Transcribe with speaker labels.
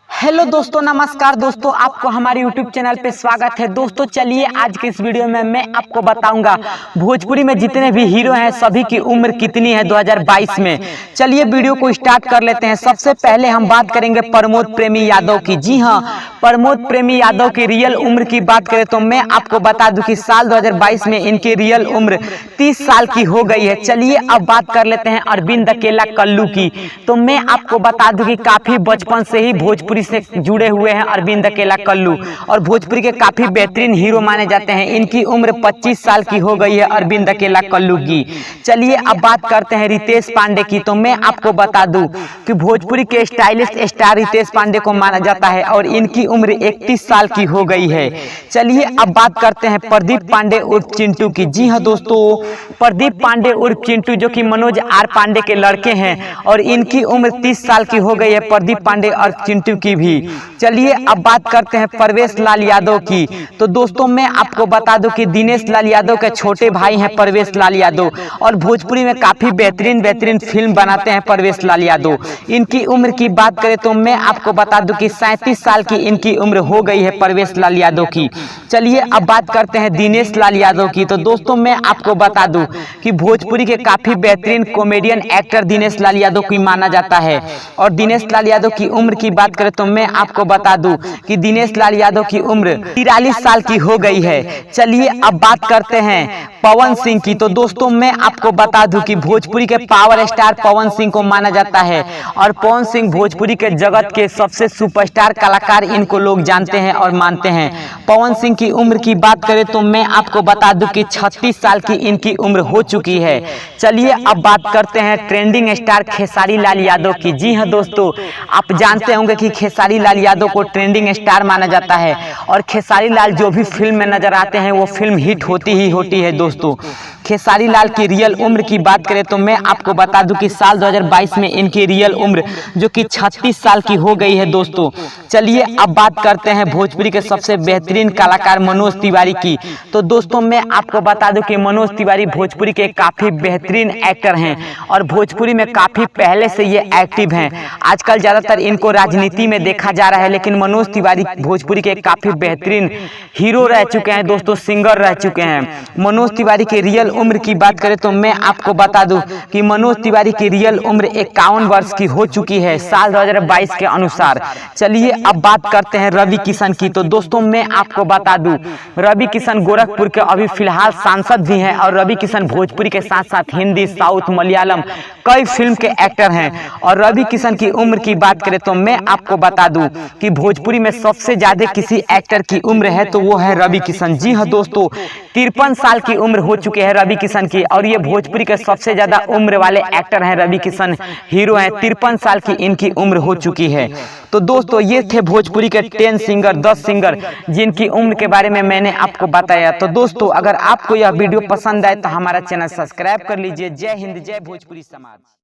Speaker 1: Hello दोस्तों, नमस्कार दोस्तों, आपको हमारे YouTube चैनल पे स्वागत है। दोस्तों चलिए आज के इस वीडियो में मैं आपको बताऊंगा भोजपुरी में जितने भी हीरो हैं सभी की उम्र कितनी है 2022 में। चलिए वीडियो को स्टार्ट कर लेते हैं। सबसे पहले हम बात करेंगे प्रमोद प्रेमी यादव की। जी हाँ, प्रमोद प्रेमी यादव की रियल उम्र की बात करें तो मैं आपको बता दूं कि साल 2022 में इनकी रियल उम्र 30 साल की हो गई है। चलिए अब बात कर लेते हैं अरविंद अकेला कल्लू की। तो मैं आपको बता दूं कि काफी बचपन से ही भोजपुरी से जुड़े हुए हैं अरविंद अकेला कल्लू और भोजपुरी के काफी बेहतरीन हीरो माने जाते हैं। इनकी उम्र 25 साल की हो गई है अरविंद अकेला कल्लू की। चलिए अब बात करते हैं रितेश पांडे की। तो मैं आपको बता दूं कि भोजपुरी के स्टाइलिश स्टार रितेश पांडे को माना जाता है और इनकी उम्र 31 साल की हो गई है। चलिए अब बात करते हैं प्रदीप पांडे उर्फ चिंटू की। जी हाँ दोस्तों, प्रदीप पांडे उर्फ चिंटू जो कि मनोज आर पांडे के लड़के हैं और इनकी उम्र 30 साल की हो गई है प्रदीप पांडे और चिंटू की भी। चलिए अब बात करते हैं परवेश लाल यादव की। तो दोस्तों मैं आपको बता दूं कि दिनेश लाल यादव के छोटे भाई हैं परवेश लाल यादव और भोजपुरी में काफी बेहतरीन फिल्म बनाते हैं परवेश लाल यादव। इनकी उम्र की बात करें तो मैं आपको बता दूं कि 37 साल की इनकी उम्र हो गई है परवेश लाल यादव की। चलिए अब बात करते हैं दिनेश लाल यादव की। तो दोस्तों मैं आपको बता दूं कि भोजपुरी के काफी बेहतरीन कॉमेडियन एक्टर दिनेश लाल यादव की माना जाता है और दिनेश लाल यादव की उम्र की बात करें तो मैं आपको बता दूं कि दिनेश लाल यादव की उम्र 43 साल की हो गई है। चलिए अब बात करते हैं पवन सिंह की। तो दोस्तों मैं आपको बता दूं कि भोजपुरी के पावर स्टार पवन सिंह को माना जाता है और पवन सिंह भोजपुरी के जगत के सबसे सुपरस्टार कलाकार इनको लोग जानते हैं और मानते हैं। पवन सिंह की उम्र की बात करें तो मैं आपको बता दूं कि 36 साल की इनकी उम्र हो चुकी है। चलिए अब बात करते हैं ट्रेंडिंग स्टार खेसारी लाल यादव की। जी हाँ दोस्तों, आप जानते होंगे कि खेसारी लाल यादव को ट्रेंडिंग स्टार माना जाता है और खेसारी लाल जो भी फिल्म में नजर आते हैं वो फिल्म हिट होती ही होती है। दोस्तों खेसारी लाल की रियल उम्र की बात करें तो मैं आपको बता दूं कि साल 2022 में इनकी रियल उम्र जो कि 36 साल की हो गई है। दोस्तों चलिए अब बात करते हैं भोजपुरी के सबसे बेहतरीन कलाकार मनोज तिवारी की। तो दोस्तों मैं आपको बता दूं कि मनोज तिवारी भोजपुरी के काफी बेहतरीन एक्टर हैं और भोजपुरी में काफी पहले से ये एक्टिव हैं। आजकल ज्यादातर इनको राजनीति में देखा जा रहा है, लेकिन मनोज तिवारी भोजपुरी के काफी बेहतरीन हीरो रह चुके हैं। दोस्तों सिंगर रह चुके हैं। मनोज तिवारी की रियल उम्र की बात करें तो मैं आपको बता दूं कि मनोज तिवारी की रियल उम्र 51 वर्ष की हो चुकी है साल 2022 के अनुसार। चलिए अब बात करते हैं रवि किशन की। तो दोस्तों मैं आपको बता दूं रवि किशन गोरखपुर के अभी फिलहाल सांसद भी हैं और रवि किशन भोजपुरी के साथ साथ हिंदी, साउथ, मलयालम कई फिल्म के एक्टर हैं। और रवि किशन की उम्र की बात करें तो मैं आपको बता दूं कि भोजपुरी में सबसे ज्यादा किसी एक्टर की उम्र है तो वो है रवि किशन। जी हाँ दोस्तों, 53 साल की उम्र हो चुकी है रवि किशन की और ये भोजपुरी के सबसे ज्यादा उम्र वाले एक्टर हैं। रवि किशन हीरो हैं, 53 साल की इनकी उम्र हो चुकी है। तो दोस्तों ये थे भोजपुरी के 10 सिंगर 10 सिंगर जिनकी उम्र के बारे में मैंने आपको बताया। तो दोस्तों अगर आपको यह वीडियो पसंद आए तो हमारा चैनल सब्सक्राइब कर लीजिए। जय हिंद, जय भोजपुरी समाज।